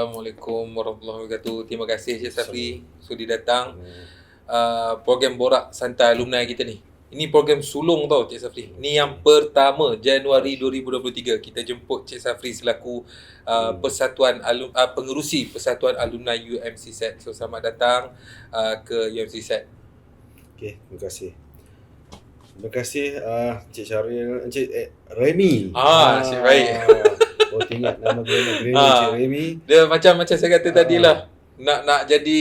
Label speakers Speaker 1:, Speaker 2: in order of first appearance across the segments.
Speaker 1: Assalamualaikum warahmatullahi wabarakatuh. Terima kasih Cik Safri sudi datang.
Speaker 2: Hmm.
Speaker 1: Program Borak Santai Alumni kita ni. Ini program sulung tau Cik Safri. Ini yang pertama Januari 2023. Kita jemput Cik Safri selaku pengerusi Persatuan Alumni UMC-SET. So selamat datang ke UMC-SET.
Speaker 2: Okey, terima kasih. Terima kasih Cik Syaril, Cik Remy.
Speaker 1: Cik baik.
Speaker 2: Oh, ingat nama Remy, Cik Remy.
Speaker 1: Dia macam saya kata tadi lah. Nak jadi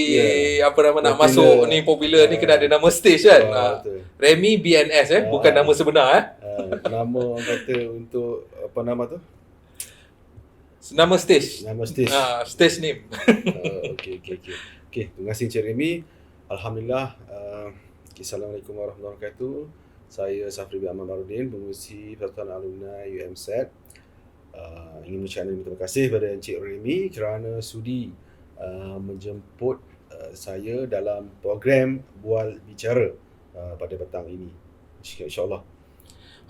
Speaker 2: popular.
Speaker 1: masuk ni popular ni kena ada nama stage kan.
Speaker 2: Betul.
Speaker 1: Remy BNS bukan nama sebenar
Speaker 2: Nama orang kata untuk apa nama tu?
Speaker 1: Nama stage.
Speaker 2: Nama stage.
Speaker 1: Stage name.
Speaker 2: Okey, terima kasih Cik Remy. Alhamdulillah. Assalamualaikum warahmatullahi wabarakatuh. Saya Safri bin Ahmad Marudin, pengurusi Persatuan Alumni UMC-SET. Ingin mengucapkan terima kasih kepada Encik Remy kerana sudi menjemput saya dalam program Bual Bicara pada petang ini, insyaAllah.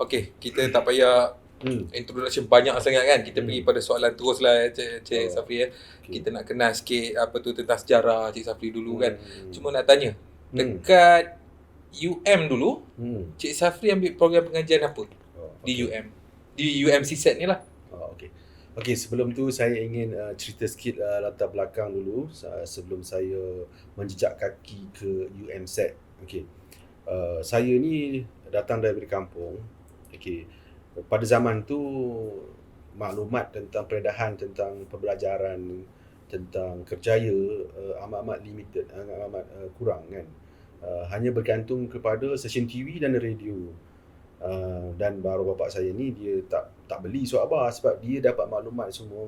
Speaker 1: Okey, kita tak payah introduction banyak sangat kan. Kita pergi pada soalan terus lah Cik Safri. Kita nak kenal sikit tentang sejarah Cik Safri dulu kan. Cuma nak tanya, dekat UM dulu, Cik Safri ambil program pengajian apa? Di UM? Di UMC-SET ni lah.
Speaker 2: Okey, sebelum tu saya ingin cerita sikit latar belakang dulu sebelum saya menjejak kaki ke UM-SET. Okey. Saya ni datang dari kampung. Okey. Pada zaman tu maklumat tentang peredaran tentang pembelajaran tentang kerjaya amat limited, amat kurang kan. Hanya bergantung kepada stesen TV dan radio. Dan baru bapa saya ni dia tak beli surat khabar sebab dia dapat maklumat semua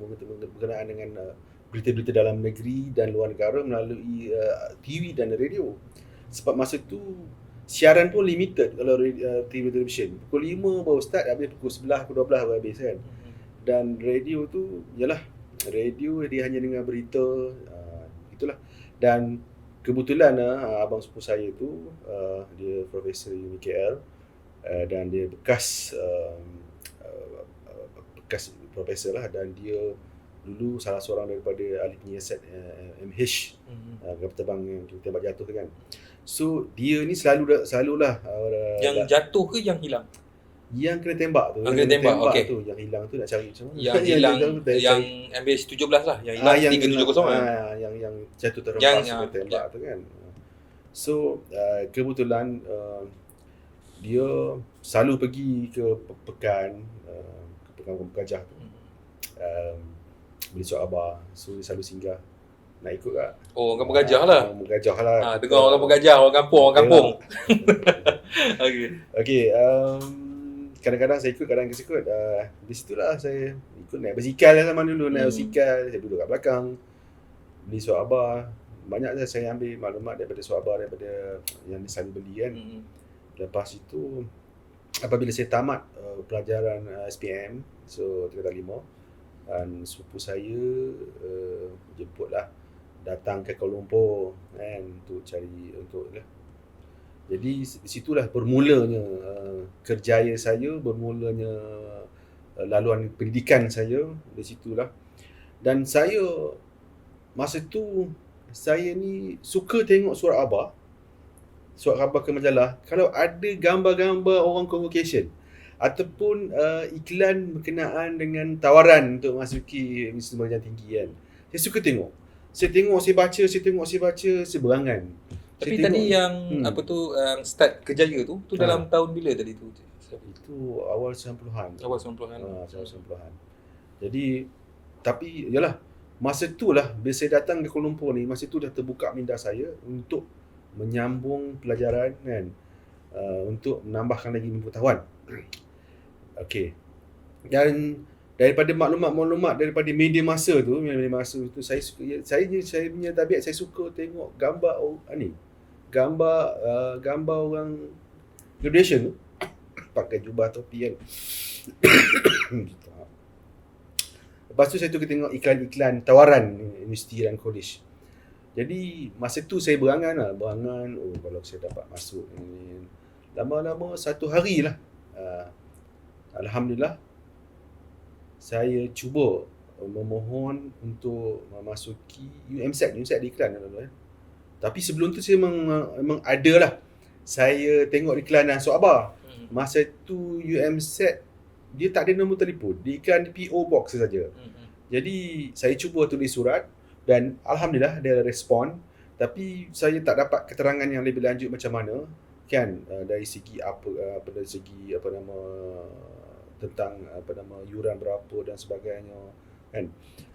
Speaker 2: berkenaan dengan berita-berita dalam negeri dan luar negara melalui TV dan radio. Sebab masa tu siaran pun limited kalau TV television. Pukul 5 baru start, habis pukul 11, pukul 12 baru habis kan. Dan radio tu radio dia hanya dengar berita, itulah. Dan kebetulan abang sepupu saya tu dia Profesor UMKL. Dan dia bekas profesor lah, dan dia dulu salah seorang daripada ahli penyiasat MH kapal terbang yang kita tembak jatuh kan. So dia ni selalulah
Speaker 1: yang jatuh ke yang hilang?
Speaker 2: Yang kena tembak tu.
Speaker 1: Yang kena tembak okay.
Speaker 2: Tu, yang hilang tu nak cari macam mana?
Speaker 1: Yang hilang yang MH17 lah, yang hilang 370
Speaker 2: yang jatuh terhempas kena tembak tu kan. So kebetulan dia selalu pergi ke pekan gajah tu, beli surat khabar. So dia selalu singgah, nak ikut tak?
Speaker 1: Oh, kampung gajah lah.
Speaker 2: Kampung gajah lah.
Speaker 1: Dengar orang kampung gajah, orang kampung. Okey.
Speaker 2: Kadang-kadang saya ikut, kadang-kadang saya ikut. Di situlah saya ikut naik basikal lah zaman dulu. Naik basikal, saya duduk kat belakang, beli surat khabar. Banyak saya ambil maklumat daripada surat khabar, daripada yang selalu beli kan. Lepas itu, apabila saya tamat pelajaran SPM, so tingkatan 5, dan sepupu saya jemputlah datang ke Kuala Lumpur kan, untuk jadi situlah bermulanya kerjaya saya, bermulanya laluan pendidikan saya di situlah. Dan saya masa tu saya ni suka tengok surat khabar ke majalah kalau ada gambar-gambar orang convocation ataupun iklan berkenaan dengan tawaran untuk masuki Universiti Pengajian Tinggi kan. Saya suka tengok. Saya baca, saya berangan.
Speaker 1: Tapi tadi yang start kerjaya tu dalam tahun bila tadi tu?
Speaker 2: Itu awal 90-an.
Speaker 1: Awal 90-an.
Speaker 2: Awal 90-an. Jadi tapi yalah, masa itulah bila saya datang ke Kuala Lumpur ni, masa tu dah terbuka minda saya untuk menyambung pelajaran kan, untuk menambahkan lagi pengetahuan. Okey. Dan daripada maklumat daripada media masa tu saya suka, saya punya tabiat, saya suka tengok gambar gambar orang graduation tu pakai jubah topi kan. Lepas tu saya tengok iklan-iklan tawaran universiti dan college. Jadi masa tu saya berangan, kalau saya dapat masuk ni. Lama-lama satu hari lah, Alhamdulillah saya cuba memohon untuk memasuki UMSET. UMSET ada iklan kan. Tapi sebelum tu saya memang ada lah. Saya tengok iklan Suabar. Masa tu UMSET dia tak ada nombor telefon. Dia iklan di PO Box saja. Jadi saya cuba tulis surat dan alhamdulillah dia respon. Tapi saya tak dapat keterangan yang lebih lanjut macam mana kan, dari segi dari segi tentang yuran berapa dan sebagainya kan.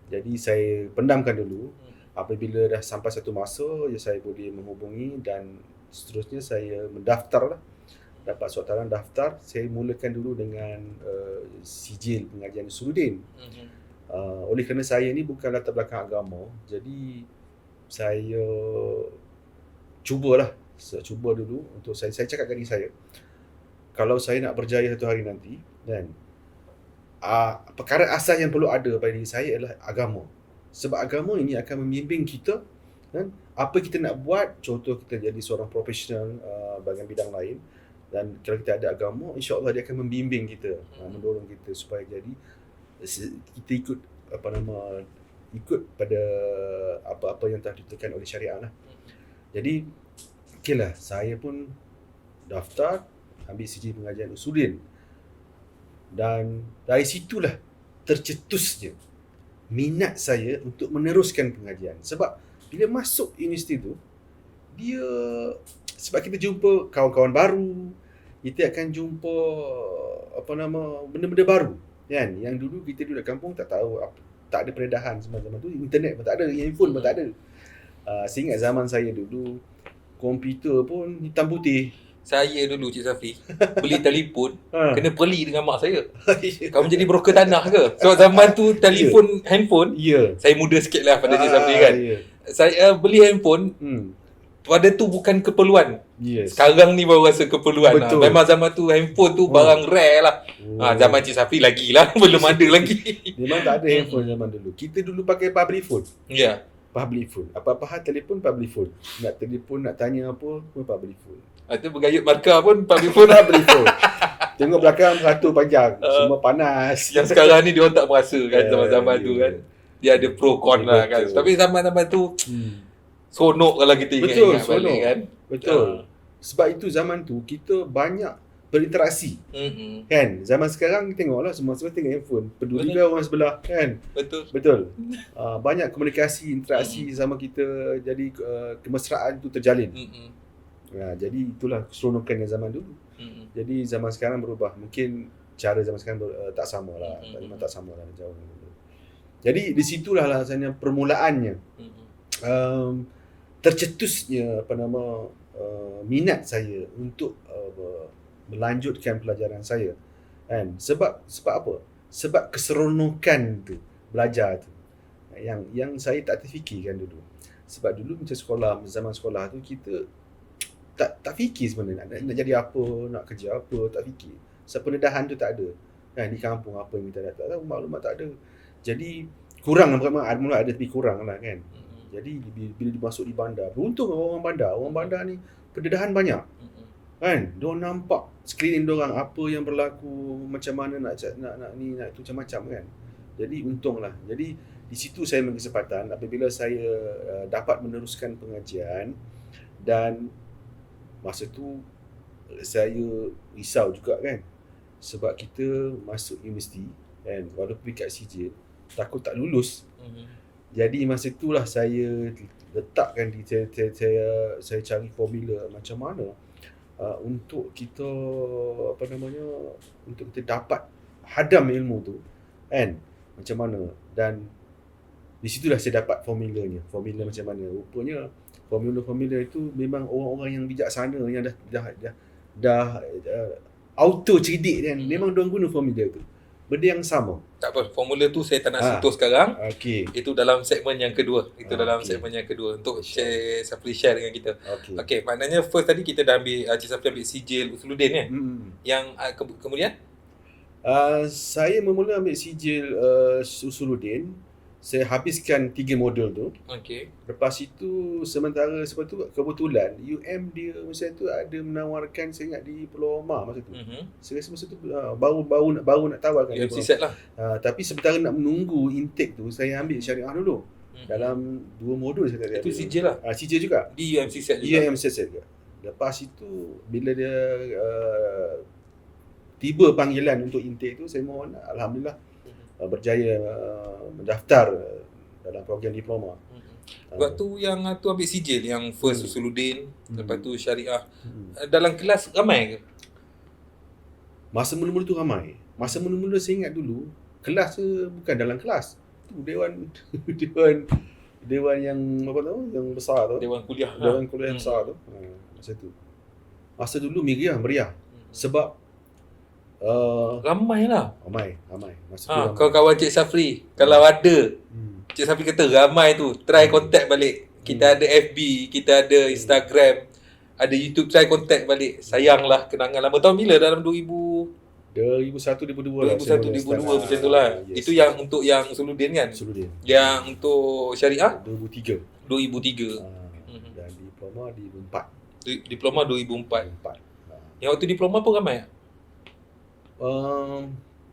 Speaker 2: Jadi saya pendamkan dulu. Apabila dah sampai satu masa saya boleh menghubungi dan seterusnya saya mendaftar lah. Dapat soalan daftar, saya mulakan dulu dengan sijil pengajian Usuluddin. Oleh kerana saya ni bukan latar belakang agama, jadi saya cuba dulu untuk saya cakap kat diri saya, kalau saya nak berjaya satu hari nanti kan, perkara asas yang perlu ada pada diri saya adalah agama. Sebab agama ini akan membimbing kita kan, apa kita nak buat. Contoh kita jadi seorang profesional bahagian bidang lain, dan kalau kita ada agama, insya-Allah dia akan membimbing kita, mendorong kita supaya jadi kita ikut pada apa-apa yang telah ditetapkan oleh syariat lah. Jadi okeylah, saya pun daftar ambil sijil pengajian Usuluddin, dan dari situlah tercetusnya minat saya untuk meneruskan pengajian. Sebab bila masuk universiti tu, sebab kita jumpa kawan-kawan baru, kita akan jumpa benda-benda baru kan, yang dulu kita duduk kampung tak tahu tak ada peredahan zaman tu, internet pun tak ada, handphone pun tak ada. Saya ingat zaman saya dulu komputer pun hitam putih.
Speaker 1: Saya dulu Cik Safri beli telefon kena beli dengan mak saya. Kamu jadi broker tanah ke? So zaman tu telefon handphone. Saya muda sikit lah pada Cik Safri kan. Saya beli handphone pada tu bukan keperluan. Sekarang ni baru rasa keperluan lah. Memang zaman tu handphone tu barang rare lah. Zaman Cik Safri lagi lah. Belum ada lagi.
Speaker 2: Memang tak ada handphone zaman dulu. Kita dulu pakai public phone. Public phone. Apa-apa hal telefon public phone. Nak telefon, nak tanya apa pun public phone.
Speaker 1: Itu bergayut markah pun public phone.
Speaker 2: Tengok belakang beratur panjang. Semua panas.
Speaker 1: Yang sekarang ni diorang tak merasa kan zaman-zaman tu kan. Dia ada pro con lah kan. Tapi zaman-zaman tu sonok kalau kita ingat balik kan.
Speaker 2: Betul. Sebab itu zaman tu kita banyak berinteraksi. Kan? Zaman sekarang tengoklah semua tengok handphone. Pedulilah orang sebelah kan. Betul. Banyak komunikasi, interaksi sama kita, jadi kemesraan tu terjalin. Jadi itulah keseronokan zaman dulu. Jadi zaman sekarang berubah. Mungkin cara zaman sekarang tak sama lah. Memang tak sama lah, jauh. Jadi di situlah rasanya permulaannya. Tercetusnya minat saya untuk melanjutkan pelajaran saya. Kan? Sebab apa? Sebab keseronokan tu, belajar tu. Yang saya tak terfikirkan dulu. Sebab dulu macam zaman sekolah tu kita tak fikir sebenarnya nak jadi apa, nak kerja apa, tak fikir. Sebab pendedahan tu tak ada. Kan, di kampung apa yang kita tak tahu, maklumat tak ada. Jadi kurang mula ada tapi kurang lah kan. Jadi bila dimasuk di bandar, beruntung orang bandar ni pendedahan banyak. Kan, diorang nampak sekeliling diorang apa yang berlaku, macam mana nak ni nak tu, macam-macam kan. Jadi untunglah. Jadi di situ saya mengambil kesempatan apabila saya dapat meneruskan pengajian. Dan masa tu saya risau juga kan, sebab kita masuk universiti kan, walaupun dekat sijil takut tak lulus. Jadi masa itulah saya letakkan saya cari formula macam mana untuk kita untuk kita dapat hadam ilmu tu kan, macam mana. Dan di situlah saya dapat formula macam mana. Rupanya formula itu memang orang-orang yang bijaksana, yang dah auto cerdik kan, memang diorang guna formula tu. Benda yang sama.
Speaker 1: Tak apa, formula tu saya tak nak sentuh sekarang. Itu dalam segmen yang kedua. Segmen yang kedua untuk Cik Safri share dengan kita. Okey, maknanya first tadi kita dah ambil Cik Safri ambil sijil Usuluddin ya. Yang kemudian
Speaker 2: saya memula ambil sijil Usuluddin Saya habiskan 3 modul tu.
Speaker 1: Okey.
Speaker 2: Lepas itu sementara sebab tu kebetulan dia masa tu ada menawarkan saya ingat di Pulau Omar masa tu. Saya rasa masa tu baru nak tawarkan di
Speaker 1: UMC
Speaker 2: Pulau
Speaker 1: set lah.
Speaker 2: tapi sementara nak menunggu intake tu saya ambil syariah dulu. Dalam 2 modul saya tak ada.
Speaker 1: Itu CJ lah.
Speaker 2: CJ juga.
Speaker 1: Di UMC set juga.
Speaker 2: UMC set juga. Lepas itu bila dia tiba panggilan untuk intake tu, saya mohon alhamdulillah berjaya mendaftar dalam program diploma.
Speaker 1: Waktu yang tu ambil sijil, yang first Usuluddin, lepas tu syariah, dalam kelas ramai ke?
Speaker 2: Masa mula-mula tu ramai. Masa mula-mula saya ingat dulu, kelas tu bukan dalam kelas. Tu dewan dewan yang apa tahu, yang besar tu.
Speaker 1: Dewan kuliah.
Speaker 2: Dewan kuliah yang besar tu. Masa tu. Masa dulu meriah. Sebab
Speaker 1: ramai lah.
Speaker 2: Ramai. Masa tu ramai.
Speaker 1: Kawan-kawan Cik Safri, kalau ada, Cik Safri kata ramai tu, try contact balik. Kita ada FB, kita ada Instagram, ada YouTube, try contact balik. Sayanglah kenangan lama. Tahun bila? Dalam
Speaker 2: 2001, 2002 lah.
Speaker 1: 2002 macam tu lah.
Speaker 2: Yes.
Speaker 1: Itu yang untuk yang Usuluddin kan?
Speaker 2: Usuluddin.
Speaker 1: Yang untuk syariah?
Speaker 2: 2003.
Speaker 1: 2003.
Speaker 2: Dan diploma di 2004.
Speaker 1: Diploma 2004. Yang waktu diploma pun ramai tak?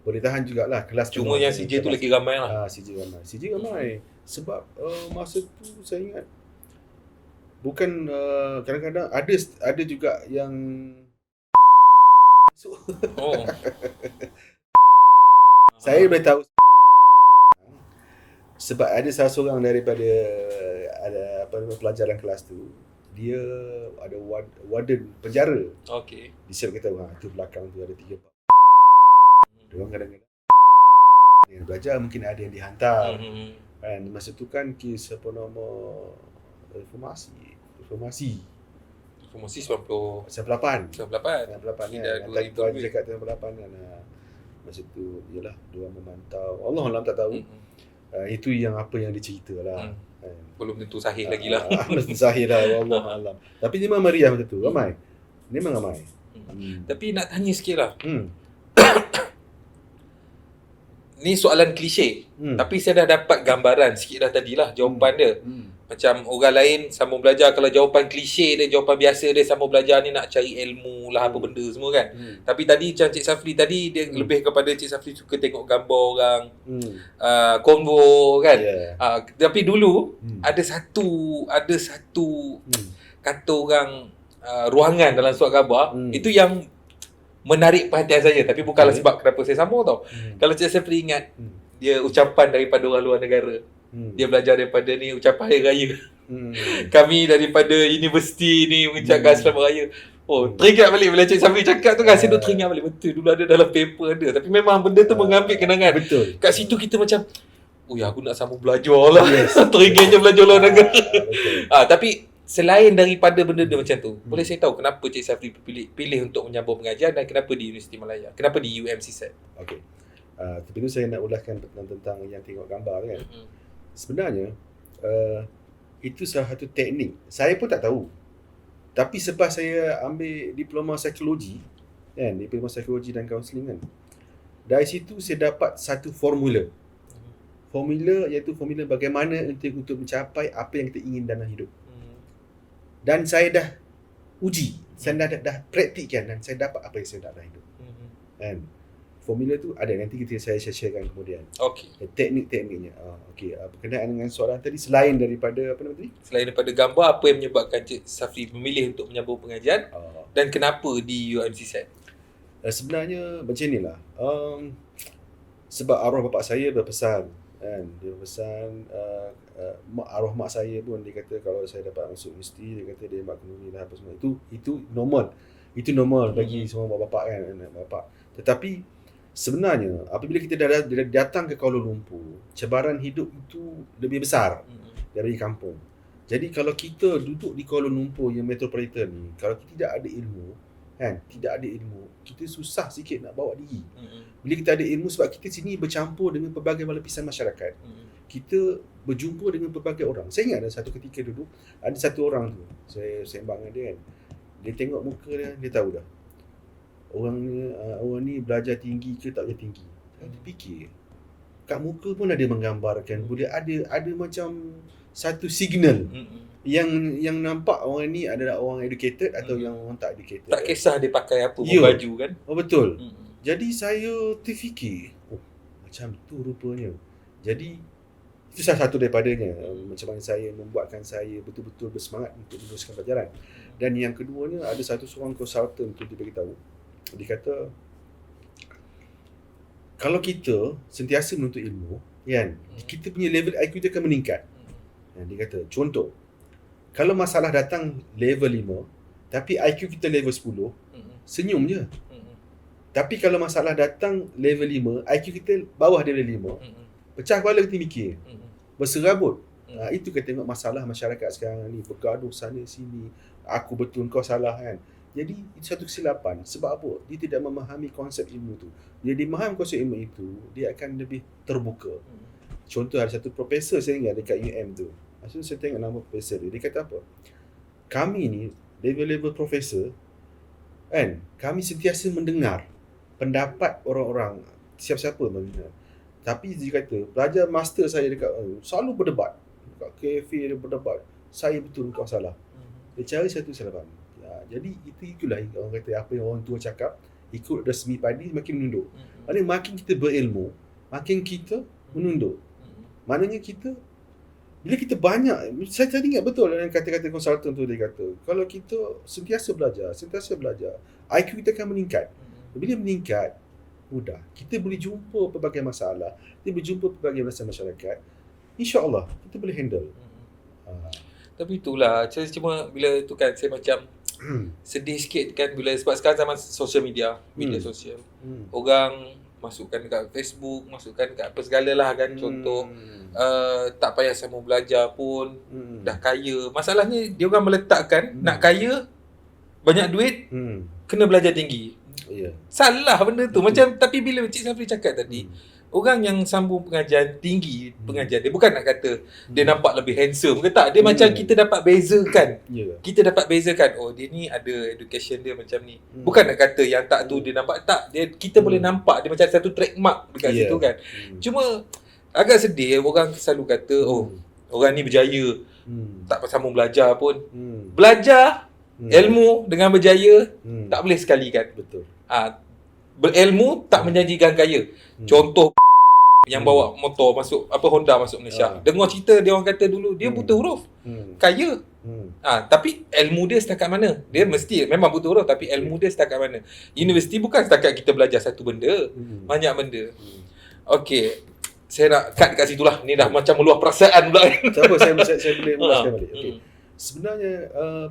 Speaker 2: Boleh tahan jugalah kelas.
Speaker 1: Cuma yang CJ tu lagi ramai lah.
Speaker 2: CJ ramai. Sebab masa tu saya ingat bukan kadang-kadang ada juga yang saya boleh tahu sebab ada salah seorang daripada pelajaran kelas tu, dia ada warden penjara.
Speaker 1: Okey.
Speaker 2: Dia siap kata tu belakang tu ada 3-4. Diorang kadang-kadang yang belajar mungkin ada yang dihantar. Kan masa tu kan kes apa nama reformasi
Speaker 1: 90 98
Speaker 2: 98 kan. Tadi tu aja cakap 98 kan. Masa tu yalah diorang memantau. Allah alam tak tahu. Itu yang apa yang diceritalah.
Speaker 1: Belum tentu sahih lagi lah.
Speaker 2: Belum sahih lah, Allah alam. Tapi memang meriah masa tu, ramai. Memang ramai.
Speaker 1: Tapi nak tanya sikit lah. Ni soalan klise. Tapi saya dah dapat gambaran sikit dah tadilah jawapan dia. Macam orang lain sambung belajar, kalau jawapan klise dia, jawapan biasa dia sambung belajar ni nak cari ilmu lah, apa benda semua kan. Tapi tadi macam Cik Safri tadi, dia lebih kepada Cik Safri suka tengok gambar orang, konvo kan. Tapi dulu ada satu kata orang ruangan dalam surat khabar, itu yang menarik perhatian saya. Tapi bukanlah sebab kenapa saya sambung tau. Kalau Cik Safri ingat, dia ucapan daripada orang luar negara. Dia belajar daripada ni ucapan Hari Raya. Kami daripada universiti ni mengucapkan Selamat Raya. Teringat balik bila Cik Safri cakap tu kan, saya teringat balik. Betul, dulu ada dalam paper ada. Tapi memang benda tu mengambil kenangan.
Speaker 2: Betul.
Speaker 1: Kat situ kita macam, aku nak sambung belajar lah. Teringatnya belajar luar negara. Tapi selain daripada benda dia macam tu, boleh saya tahu kenapa Cik Safri pilih untuk menyambung pengajian dan kenapa di Universiti Malaya? Kenapa di UMC set?
Speaker 2: Okey. Tapi tu saya nak ulaskan tentang yang tengok gambar kan. Sebenarnya itu salah satu teknik. Saya pun tak tahu. Tapi sebab saya ambil diploma psikologi kan, diploma psikologi dan kaunseling kan. Dari situ saya dapat satu formula. Formula iaitu formula bagaimana untuk mencapai apa yang kita ingin dalam hidup. Dan saya dah uji, saya dah praktikkan dan saya dapat apa yang saya nak dalam hidup. Kan? Formula tu ada, nanti saya sharekan kemudian.
Speaker 1: Okey.
Speaker 2: Teknik-tekniknya. Okey, berkenaan dengan soalan tadi, selain daripada apa nama tadi?
Speaker 1: Selain daripada gambar, apa yang menyebabkan Cik Safri memilih untuk menyambung pengajian dan kenapa di UMC set?
Speaker 2: Sebenarnya macam inilah. Sebab arwah bapa saya berpesan kan, dia berpesan arwah mak saya pun dia kata kalau saya dapat masuk universiti, dia kata dia mak kenduri lah apa semua. Itu normal. Itu normal bagi semua bapa kan, anak bapa. Tetapi sebenarnya apabila kita dah datang ke Kuala Lumpur, cabaran hidup itu lebih besar daripada kampung. Jadi kalau kita duduk di Kuala Lumpur yang metropolitan ni, kalau kita tidak ada ilmu kan, kita susah sikit nak bawa diri. Bila kita ada ilmu, sebab kita sini bercampur dengan pelbagai lapisan masyarakat. Kita berjumpa dengan pelbagai orang. Saya ingat ada satu ketika dulu, ada satu orang tu, saya sembang dengan dia kan. Dia tengok muka dia tahu dah. Orang ni belajar tinggi ke tak belajar tinggi. Dia fikir. kat muka pun ada menggambarkan, boleh ada macam satu signal yang nampak orang ni adalah orang educated atau yang orang tak educated.
Speaker 1: Tak kisah dia pakai apa pun
Speaker 2: Ya.
Speaker 1: baju kan.
Speaker 2: Oh betul. Jadi saya terfikir, macam tu rupanya. Jadi itu salah satu daripadanya, macam mana saya membuatkan saya betul-betul bersemangat untuk meneruskan pelajaran. Dan yang keduanya, ada seorang konsultan tu dia beritahu, dia kata kalau kita sentiasa menuntut ilmu, kan, kita punya level IQ kita akan meningkat. Dia kata, contoh, kalau masalah datang level 5, tapi IQ kita level 10, senyum je. Tapi kalau masalah datang level 5, IQ kita bawah level 5, pecah kepala kita mikir, berserabut. Itu kita tengok masalah masyarakat sekarang ni, bergaduh sana sini, aku betul kau salah kan. Jadi itu satu kesilapan. Sebab apa? Dia tidak memahami konsep ilmu tu. Dia memahami konsep ilmu itu, dia akan lebih terbuka. Contoh, ada satu profesor saya ingat dekat UM tu. Maksudnya saya tengok nama profesor dia kata apa? Kami ni level-level profesor kan, kami sentiasa mendengar pendapat orang-orang, siapa-siapa mendengar. Tapi dia kata, pelajar master saya dekat selalu berdebat. Dekat kafe dia berdebat. Saya betul, kau salah. Dia cari satu kesalahan. Jadi itulah orang kata, apa yang orang tua cakap, ikut resmi padi makin menunduk. Maknanya makin kita berilmu, makin kita menunduk. Maknanya kita, bila kita banyak, saya tadi ingat betul yang kata-kata konsultan tu, dia kata, kalau kita sentiasa belajar, IQ kita akan meningkat. Bila meningkat, mudah. Kita boleh jumpa pelbagai masalah, kita boleh jumpa pelbagai masyarakat. InsyaAllah, kita boleh handle.
Speaker 1: Tapi itulah, saya cuma bila tu kan, saya macam sedih sikit kan, bila sebab sekarang zaman social media sosial. Orang masukkan dekat Facebook, masukkan dekat apa segala lah kan. Contoh, tak payah sama belajar pun, dah kaya. Masalahnya, dia orang meletakkan, nak kaya, banyak duit, kena belajar tinggi. Salah benda tu. Macam, tapi bila Cik Safri cakap tadi, orang yang sambung pengajian tinggi, pengajian dia bukan nak kata dia nampak lebih handsome ke tak. Dia macam kita dapat bezakan. Kita dapat bezakan, oh dia ni ada education dia macam ni. Bukan nak kata yang tak tu dia nampak tak. Kita boleh nampak dia macam satu trademark dekat situ kan. Cuma agak sedih orang selalu kata, oh orang ni berjaya, tak sambung belajar pun. Belajar ilmu dengan berjaya tak boleh sekali kan.
Speaker 2: Betul.
Speaker 1: Berilmu tak menjanjikan kaya. Contoh yang bawa motor masuk Honda masuk Malaysia. Dengar cerita dia orang kata dulu dia buta huruf. Kaya. Tapi ilmu dia setakat mana? Dia mesti memang buta huruf tapi ilmu dia setakat mana? Universiti bukan setakat kita belajar satu benda, banyak benda. Okey. Saya nak cut dekat situ lah. Ni dah macam meluah perasaan pula.
Speaker 2: Tak apa, saya boleh ulaskan balik. Okey. Sebenarnya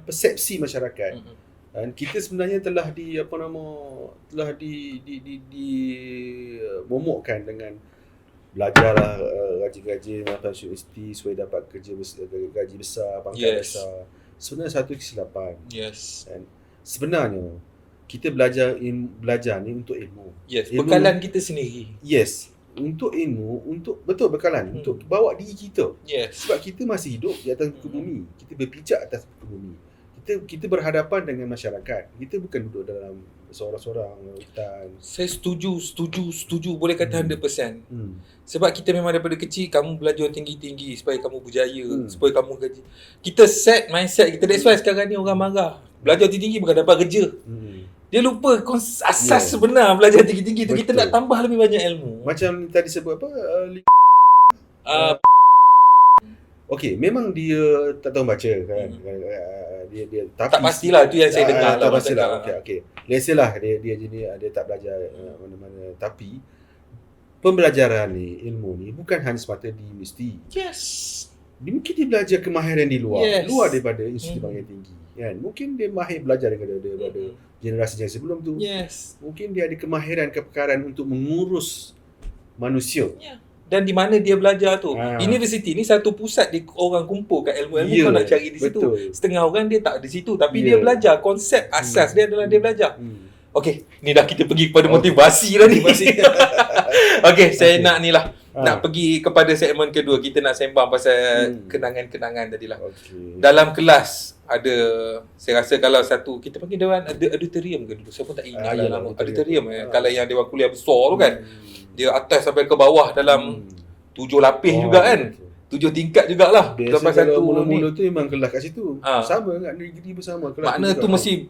Speaker 2: persepsi masyarakat, dan kita sebenarnya telah momokkan dengan belajarlah gaji-gaji masuk universiti supaya dapat kerja gaji besar, pangkat besar. Sebenarnya satu kesilapan. Dan sebenarnya kita belajar ni untuk ilmu.
Speaker 1: Bekalan kita sendiri.
Speaker 2: Untuk ilmu, untuk betul bekalan, untuk bawa diri kita. Sebab kita masih hidup di atas muka bumi. Kita berpijak atas muka bumi. Kita berhadapan dengan masyarakat. Kita bukan duduk dalam seorang-seorang hutan.
Speaker 1: Saya setuju. Boleh kata 100%. Sebab kita memang daripada kecil, kamu belajar tinggi-tinggi supaya kamu berjaya, supaya kamu gaji. Kita set mindset kita. That's why sekarang ni orang marah. Belajar tinggi bukan dapat kerja. Dia lupa asas sebenar belajar tinggi-tinggi tu. Kita nak tambah lebih banyak ilmu.
Speaker 2: Macam tadi sebut apa? Okey, memang dia tak tahu baca kan. Dia tapi
Speaker 1: tak pastilah, itu yang saya dengar
Speaker 2: tak pastilah. Okey. Let's say lah dia tak belajar mana-mana, tapi pembelajaran ni, ilmu ni bukan hanya semata di universiti. Mungkin dia belajar kemahiran di luar, luar daripada institusi yang tinggi. Kan? Mungkin dia mahir belajar daripada generasi yang sebelum tu. Mungkin dia ada kemahiran kepakaran untuk mengurus manusia.
Speaker 1: Dan di mana dia belajar tu. Universiti ni satu pusat orang kumpulkan ilmu-ilmu kau nak cari di situ. Setengah orang dia tak di situ tapi dia belajar konsep asas dia adalah dia belajar. Okey, ni dah kita pergi kepada motivasi dah ni. Okey, saya nak ni lah. Nak pergi kepada segmen kedua. Kita nak sembang pasal kenangan-kenangan tadilah. Dalam kelas ada, saya rasa kalau satu, kita panggil dewan auditorium ke dulu. Saya pun tak ingat lah nama. Auditorium kalau yang dewan kuliah besar tu kan. Dia atas sampai ke bawah dalam 7 lapis juga kan. 7 tingkat jugalah.
Speaker 2: Biasa
Speaker 1: Lepas
Speaker 2: kalau
Speaker 1: satu
Speaker 2: mula-mula
Speaker 1: ni.
Speaker 2: tu memang kelas kat situ.
Speaker 1: Ha.
Speaker 2: Sama kat negeri bersama kelas.
Speaker 1: Makna tu mesti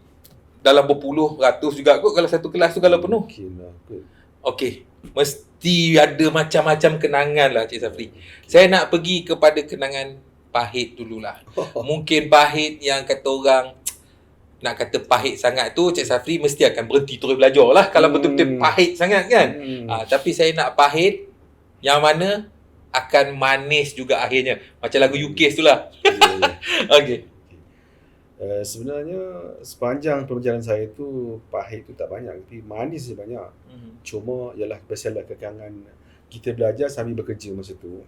Speaker 1: dalam berpuluh ratus juga kot kalau satu kelas tu kalau penuh.
Speaker 2: Mungkin lah kot.
Speaker 1: Okey, mesti ada macam-macam kenangan lah Cik Safri. Saya nak pergi kepada kenangan pahit dululah. Mungkin pahit yang kata orang nak kata pahit sangat tu Cik Safri mesti akan berhenti terus belajar lah kalau betul-betul pahit sangat kan. Tapi saya nak pahit yang mana akan manis juga akhirnya. Macam lagu UKIS tu lah. Okey.
Speaker 2: Sebenarnya sepanjang perjalanan saya tu pahit tu tak banyak, tapi manis je banyak. Cuma ialah biasalah kekangan kita belajar sambil bekerja masa tu.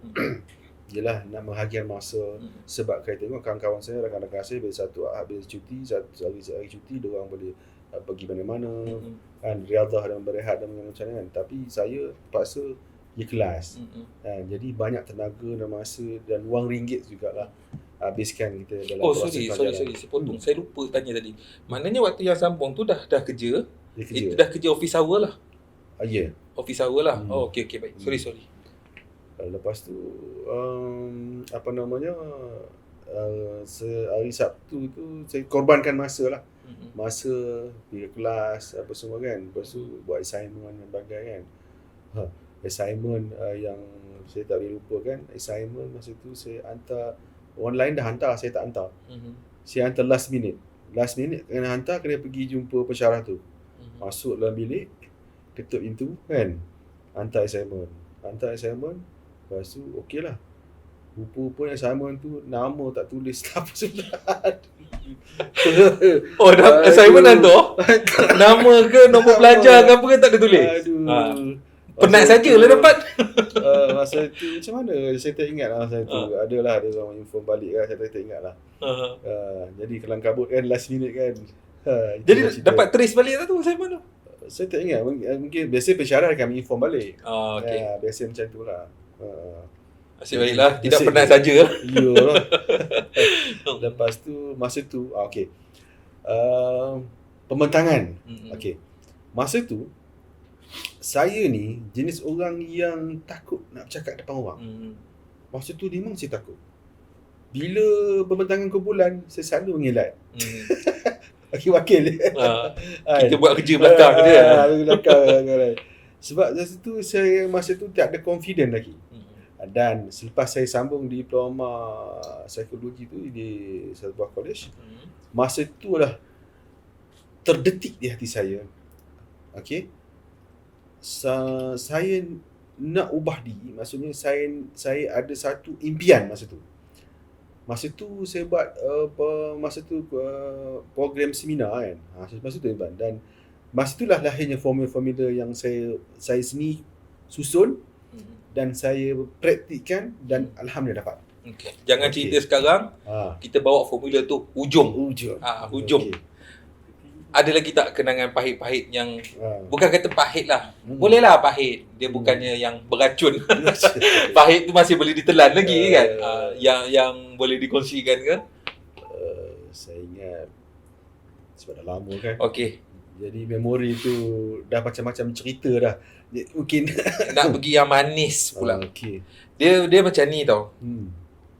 Speaker 2: Ialah nak menghargai masa sebab saya tengok kawan-kawan saya, rakan-rakan saya habis cuti, satu hari cuti dia orang boleh pergi mana-mana kan, riadah dan berehat dan macam mana kan. Tapi saya terpaksa kelas. Jadi banyak tenaga dan masa dan wang ringgit jugalah habiskan kita dalam
Speaker 1: sorry, saya potong. Saya lupa tanya tadi. Maknanya waktu yang sambung tu dah kerja. Itu dah kerja office hour lah.
Speaker 2: Ya.
Speaker 1: Office hour lah. Oh okey baik. Sorry.
Speaker 2: Lepas tu apa namanya hari Sabtu tu saya korbankan masa lah. Masa pergi kelas apa semua kan. Lepas tu buat assignment dan bagai kan. Assignment yang saya tak boleh lupa kan. Assignment masa tu saya hantar online dah hantar, saya tak hantar. Saya hantar last minute kena hantar, kena pergi jumpa pensyarah tu. Masuk dalam bilik, ketuk pintu kan. Hantar assignment. Lepas tu okey lah. Rupa-rupanya assignment tu nama tak tulis apa sebenarnya.
Speaker 1: Oh, dah assignment hantar? Nama ke nombor pelajar ke apa ke tak ada tulis?
Speaker 2: Aduh.
Speaker 1: Penat sajalah dapat.
Speaker 2: Masa tu macam mana? Saya tak ingat lah masa tu. Adalah ada orang inform balik kan, saya tak ingat lah. Jadi kelang kabut kan last minute kan.
Speaker 1: Jadi dapat trace balik tak tu assignment tu?
Speaker 2: Saya tak ingat. Mungkin biasa pensyarah akan inform balik.
Speaker 1: Okey.
Speaker 2: Biasa macam tu lah.
Speaker 1: Asyik baiklah, tidak penat saja.
Speaker 2: Ya lah. Lepas tu masa tu okey. Pembentangan. Okey. Masa tu saya ni jenis orang yang takut nak bercakap depan orang. Masa tu memang saya takut. Bila pembentangan kumpulan, saya selalu mengelak. Wakil-wakil.
Speaker 1: Kita buat kerja belakang dia.
Speaker 2: Belakang. Sebab masa tu tak ada confident lagi. Dan selepas saya sambung diploma psikologi tu di sebuah college, masa tu lah terdetik di hati saya. Okey. Saya nak ubah diri, maksudnya saya ada satu impian masa tu. Masa tu saya buat program seminar kan. Masa tu impian, dan masa itulah lahirnya formula-formula yang saya sendiri susun dan saya praktikkan dan alhamdulillah dapat.
Speaker 1: Okay. Jangan cerita sekarang. Kita bawa formula tu hujung. Hujung. Okay. Ada lagi tak kenangan pahit-pahit yang bukan kata pahit lah. Boleh lah pahit. Dia bukannya yang beracun. Pahit tu masih boleh ditelan lagi kan. Yang boleh dikongsikan ke?
Speaker 2: Saya ingat sebab dah lama kan.
Speaker 1: Okey.
Speaker 2: Jadi memori tu dah macam-macam cerita dah. Mungkin
Speaker 1: nak pergi yang manis pula.
Speaker 2: Okey.
Speaker 1: Dia macam ni tau.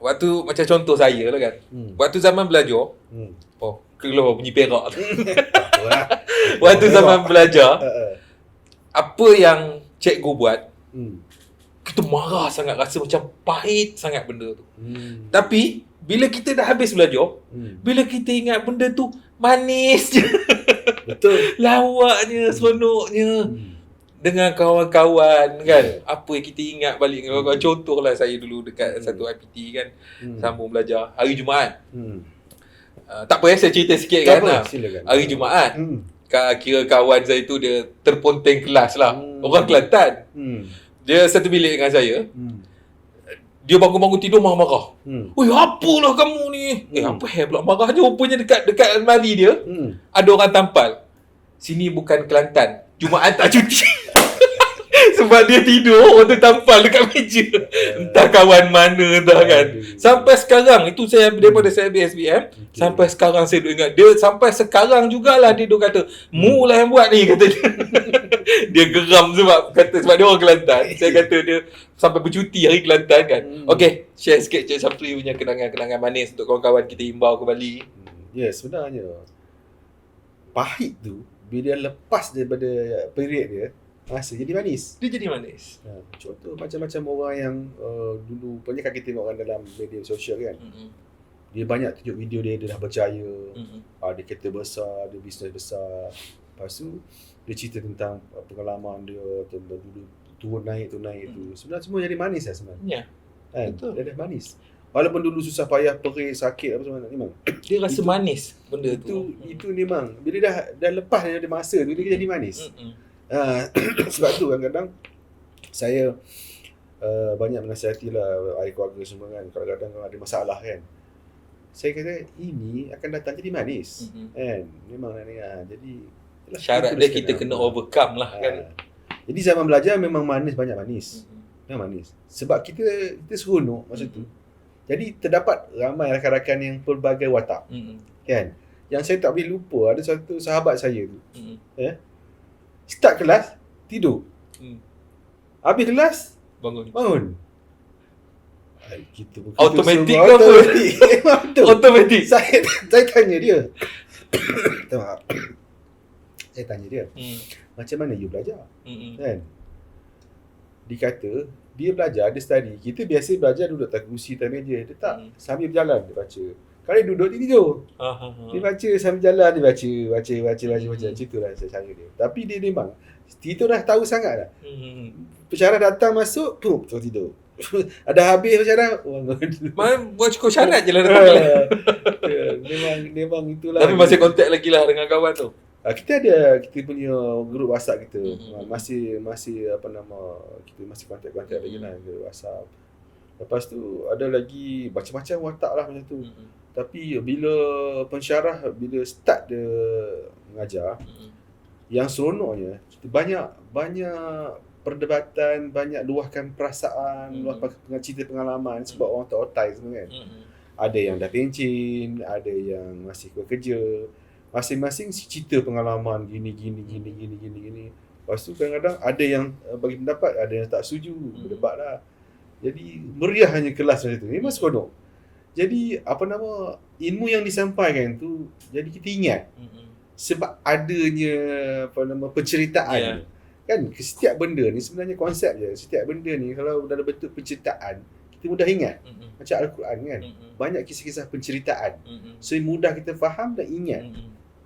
Speaker 1: Waktu macam contoh saya lah kan. Waktu zaman belajar, keluar bunyi perak tu. Waktu zaman belajar, apa yang cikgu buat, kita marah sangat, rasa macam pahit sangat benda tu. Tapi bila kita dah habis belajar, bila kita ingat benda tu manis je.
Speaker 2: Betul.
Speaker 1: Lawaknya, seronoknya. Dengan kawan-kawan kan. Apa yang kita ingat balik dengan kawan-kawan. Contohlah saya dulu dekat satu IPT kan. Sambung belajar hari Jumaat. Tak apa saya cerita sikit kan. Hari Jumaat. Kira kawan saya tu dia terponteng kelas lah. Orang Kelantan. Dia satu bilik dengan saya. Dia bangun-bangun tidur marah-marah. Oi, apalah kamu ni? Apa pula marahnya? Rupanya dekat almari dia ada orang tampal. Sini bukan Kelantan. Jumaat tak cuti. Sebab dia tidur, orang tu tampal dekat meja. Entah kawan mana entah kan. Sampai sekarang, itu saya daripada saya habis SBM, sampai sekarang saya duk ingat. Dia sampai sekarang jugalah dia duk kata, mu lah yang buat ni, kata dia. Dia geram sebab dia orang Kelantan. Saya kata dia sampai bercuti hari Kelantan kan. Okey, share sikit Cik Safri punya kenangan-kenangan manis untuk kawan-kawan kita imbau ke Bali.
Speaker 2: Ya, sebenarnya pahit tu bila dia lepas daripada period dia, rasa jadi manis.
Speaker 1: Dia jadi manis.
Speaker 2: Contoh macam-macam orang yang dulu banyak kan kita tengok orang dalam media sosial kan. Dia banyak tunjuk video dia dah berjaya. Ada kereta besar, ada bisnes besar. Lepas tu dia cerita tentang pengalaman dia tentang dulu turun naik tu. Sebenarnya semua jadi manis lah sebenarnya.
Speaker 1: Ya.
Speaker 2: Kan?
Speaker 1: Betul.
Speaker 2: Dia dah manis. Walaupun dulu susah payah, perih, sakit apa semua memang.
Speaker 1: Dia rasa manis benda
Speaker 2: Itu memang bila dah lepas dari masa tu dia jadi manis. Sebab tu kadang-kadang saya banyak menasihatilah ahli keluarga semua kan, kadang-kadang kalau ada masalah kan, saya kata ini akan datang jadi manis. Kan? Memang ni jadi
Speaker 1: syarat dia kita kena overcome lah kan.
Speaker 2: Jadi zaman belajar memang banyak manis. Memang manis. Sebab kita seronok masa tu. Jadi terdapat ramai rakan-rakan yang pelbagai watak. Kan? Yang saya tak boleh lupa, ada satu sahabat saya tu. Start kelas, tidur. Habis kelas, bangun. Kita
Speaker 1: Automatik ke apa? Automatik.
Speaker 2: Saya tanya dia. Maaf. Saya tanya dia. Macam mana you belajar? Kan? Dia kata dia belajar, dia study. Kita biasa belajar duduk atas kerusi, atas meja. Dia tak, sambil berjalan dia baca. Kalau dia duduk, dia tidur. Dia baca sambil jalan, dia baca. Macam itulah cara dia. Tapi dia memang tidur dah tahu sangat dah. Pensyarah datang masuk, terus tidur. Ada habis pensyarah,
Speaker 1: buat cukup syarat je lah datang.
Speaker 2: Memang itulah.
Speaker 1: Tapi masih kontak lagi lah dengan kawan tu.
Speaker 2: Kita punya grup WhatsApp kita. Masih kita masih kontak-kontak lagi lah grup WhatsApp. Lepas tu ada lagi macam-macam watak lah macam tu. Tapi bila pensyarah bila start dia mengajar, yang seronoknya kita banyak perdebatan, banyak luahkan perasaan, luahkan cerita pengalaman sebab orang tak otai semua kan. Ada yang dah pencin, ada yang masih bekerja. Masing-masing cerita pengalaman gini. Lepas tu kadang-kadang ada yang bagi pendapat, ada yang tak setuju, berdebat lah. Jadi meriahnya kelas macam tu. Memang seronok. Jadi ilmu yang disampaikan tu jadi kita ingat. Sebab adanya penceritaan. Kan setiap benda ni sebenarnya konsep je. Setiap benda ni kalau dalam bentuk penceritaan, kita mudah ingat. Macam Al-Quran kan. Banyak kisah-kisah penceritaan. So mudah kita faham dan ingat.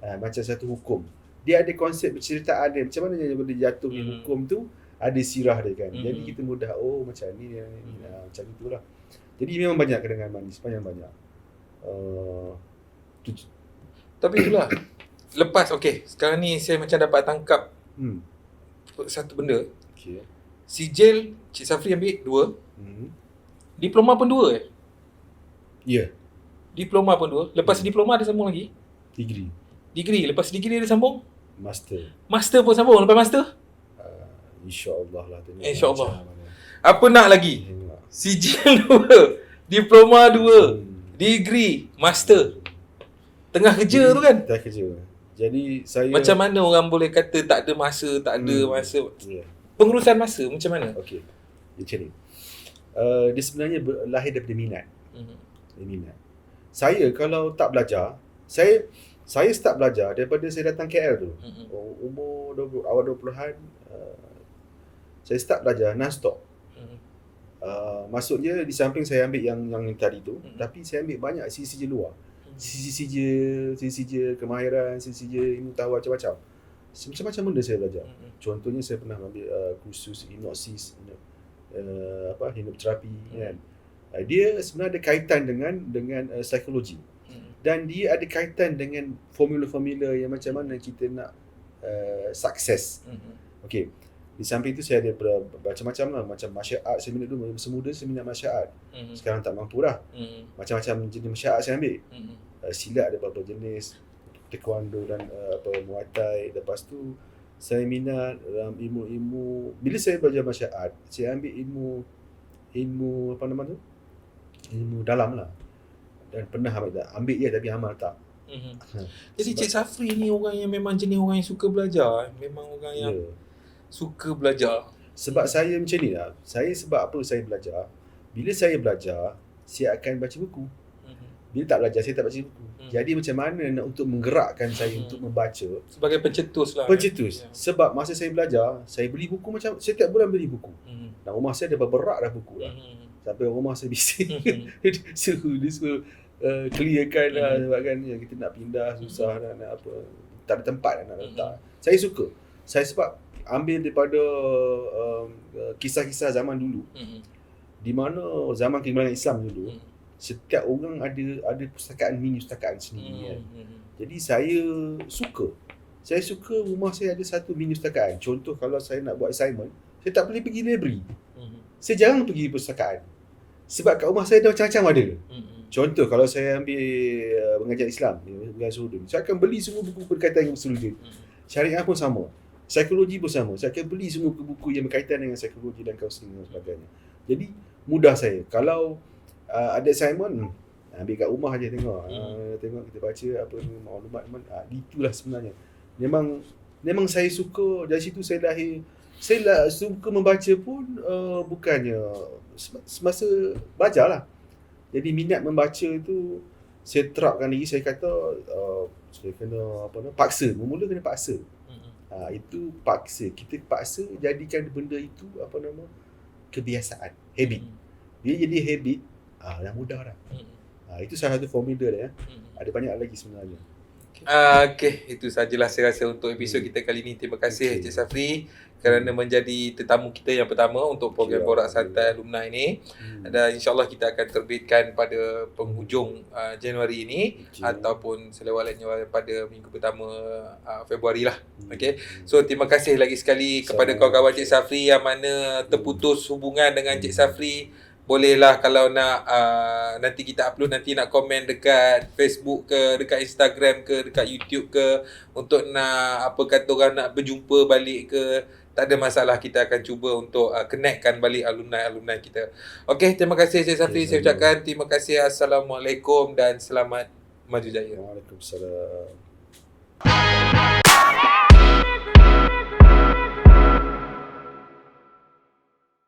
Speaker 2: Macam satu hukum, dia ada konsep penceritaan dia. Macam mana dia boleh jatuhnya hukum tu, ada sirah dia kan. Jadi kita mudah, macam ni macam itulah. Jadi memang banyak kenangan manis, banyak.
Speaker 1: Tapi itulah. Lepas sekarang ni saya macam dapat tangkap satu benda. Sijil Cik Safri ambil 2. Diploma pun 2
Speaker 2: Ya.
Speaker 1: Diploma pun 2. Lepas diploma ada sambung lagi? Degree. Lepas degree dia sambung? Master pun sambung. Lepas master?
Speaker 2: InsyaAllah lah.
Speaker 1: InsyaAllah. Apa nak lagi? Sijil 2, diploma 2, degree, master. Tengah kerja tu kan?
Speaker 2: Tengah kerja. Jadi saya...
Speaker 1: Macam mana orang boleh kata tak ada masa, tak ada masa? Pengurusan masa macam mana?
Speaker 2: Okey. Macam ni. Dia sebenarnya lahir daripada minat. Minat. Saya kalau tak belajar, saya start belajar daripada saya datang KL tu. Umur awal 20-an, saya start belajar non-stop. Maksudnya di samping saya ambil yang tadi tu, tapi saya ambil banyak sisi luar. Sisi kemahiran, sisi ilmu tahu macam-macam. Macam-macam benda saya belajar. Contohnya saya pernah ambil kursus hipnosis, hipnoterapi kan. Dia sebenarnya ada kaitan dengan psikologi. Dan dia ada kaitan dengan formula-formula yang macam mana kita nak sukses. Okey. Di samping itu saya ada macam-macam lah. Macam martial art saya minat dulu. Semuda saya minat martial art. Sekarang tak mampu dah. Macam-macam jenis martial art saya ambil. Silat ada beberapa jenis. Taekwondo dan Muay Thai. Lepas tu Saya minat dalam ilmu-ilmu, bila saya belajar masyarakat, saya ambil ilmu apa nama tu? Ilmu dalam lah. Dan pernah ambil dia tapi amal tak.
Speaker 1: Mhm.
Speaker 2: Ha,
Speaker 1: Jadi
Speaker 2: sebab
Speaker 1: Cik Safri ni orang yang memang jenis orang yang suka belajar. Memang orang yang
Speaker 2: ya.
Speaker 1: suka belajar.
Speaker 2: Sebab saya macam ni lah. Sebab apa saya belajar? Bila saya belajar, saya akan baca buku.
Speaker 1: Mhm.
Speaker 2: Bila tak belajar, saya tak baca buku.
Speaker 1: Hmm.
Speaker 2: Jadi macam mana nak untuk menggerakkan saya untuk membaca?
Speaker 1: Sebagai pencetus lah.
Speaker 2: Pencetus.
Speaker 1: Ya.
Speaker 2: Sebab masa saya belajar, saya beli buku macam, setiap bulan beli buku.
Speaker 1: Mhm.
Speaker 2: Dan rumah saya ada berberak dah buku lah.
Speaker 1: Mhm.
Speaker 2: Sampai rumah saya bising.
Speaker 1: Mhm.
Speaker 2: dia suruh clearkan lah.
Speaker 1: Mhm.
Speaker 2: Sebab kan kita nak pindah, susah nak apa. Tak ada tempat nak letak. Saya suka. Saya sebab ambil daripada kisah-kisah zaman dulu.
Speaker 1: Mhm.
Speaker 2: Di mana zaman kegemilangan Islam dulu,
Speaker 1: Mhm.
Speaker 2: setiap orang ada pustakaan, mini pustakaan sendiri kan.
Speaker 1: Mhm.
Speaker 2: Jadi saya suka rumah saya ada satu mini pustakaan. Contoh kalau saya nak buat assignment, saya tak boleh pergi library.
Speaker 1: Mhm.
Speaker 2: Saya jarang pergi pustakaan. Sebab kat rumah saya ada macam-macam ada.
Speaker 1: Mhm.
Speaker 2: Contoh kalau saya ambil mengajar Islam, mengajar Usuludin, saya akan beli semua buku berkaitan dengan Usuludin. Syariah pun sama. Psikologi pun sama. Saya akan beli semua buku-buku yang berkaitan dengan psikologi dan kaunseling dan sebagainya. Jadi mudah saya. Kalau ada assignment, ambil kat rumah aja tengok. Tengok kita baca apa ni maklumat. Itulah sebenarnya. Memang saya suka, dari situ saya lahir. Saya suka membaca pun bukannya semasa belajar lah. Jadi minat membaca itu saya terapkan diri, saya kata saya kena paksa. Mula kena paksa. Itu paksa. Kita paksa jadikan benda itu kebiasaan, habit. Dia jadi habit, dah mudah dah. Itu salah satu formula dia. Ada banyak lagi sebenarnya.
Speaker 1: Okey, itu sajalah saya rasa untuk episod kita kali ini. Terima kasih Cik Safri kerana menjadi tetamu kita yang pertama untuk program Borak Santai Alumni ini. Dan insyaAllah kita akan terbitkan pada penghujung Januari ini ataupun selewat-lewatnya pada minggu pertama Februari lah. Okey. So terima kasih lagi sekali kepada kawan-kawan Cik Safri yang mana terputus hubungan dengan Cik Safri. Bolehlah kalau nak nanti kita upload, nanti nak komen dekat Facebook ke, dekat Instagram ke, dekat YouTube ke, untuk nak apa kata orang nak berjumpa balik ke, tak ada masalah, kita akan cuba untuk connectkan balik alumni kita. Okey, terima kasih Cik Safri. Saya ucapkan terima kasih. Assalamualaikum dan selamat maju jaya.
Speaker 2: Waalaikumsalam.